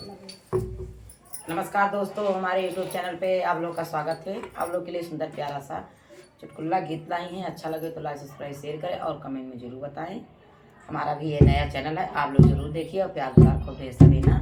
नमस्कार दोस्तों, हमारे YouTube चैनल पे आप लोग का स्वागत है। आप लोग के लिए सुंदर प्यारा सा चुटकुला गीत लाई हैं। अच्छा लगे तो लाइक सब्सक्राइब शेयर करें और कमेंट में जरूर बताएं। हमारा भी ये नया चैनल है, आप लोग जरूर देखिए और प्यार दुलार को भेज देना।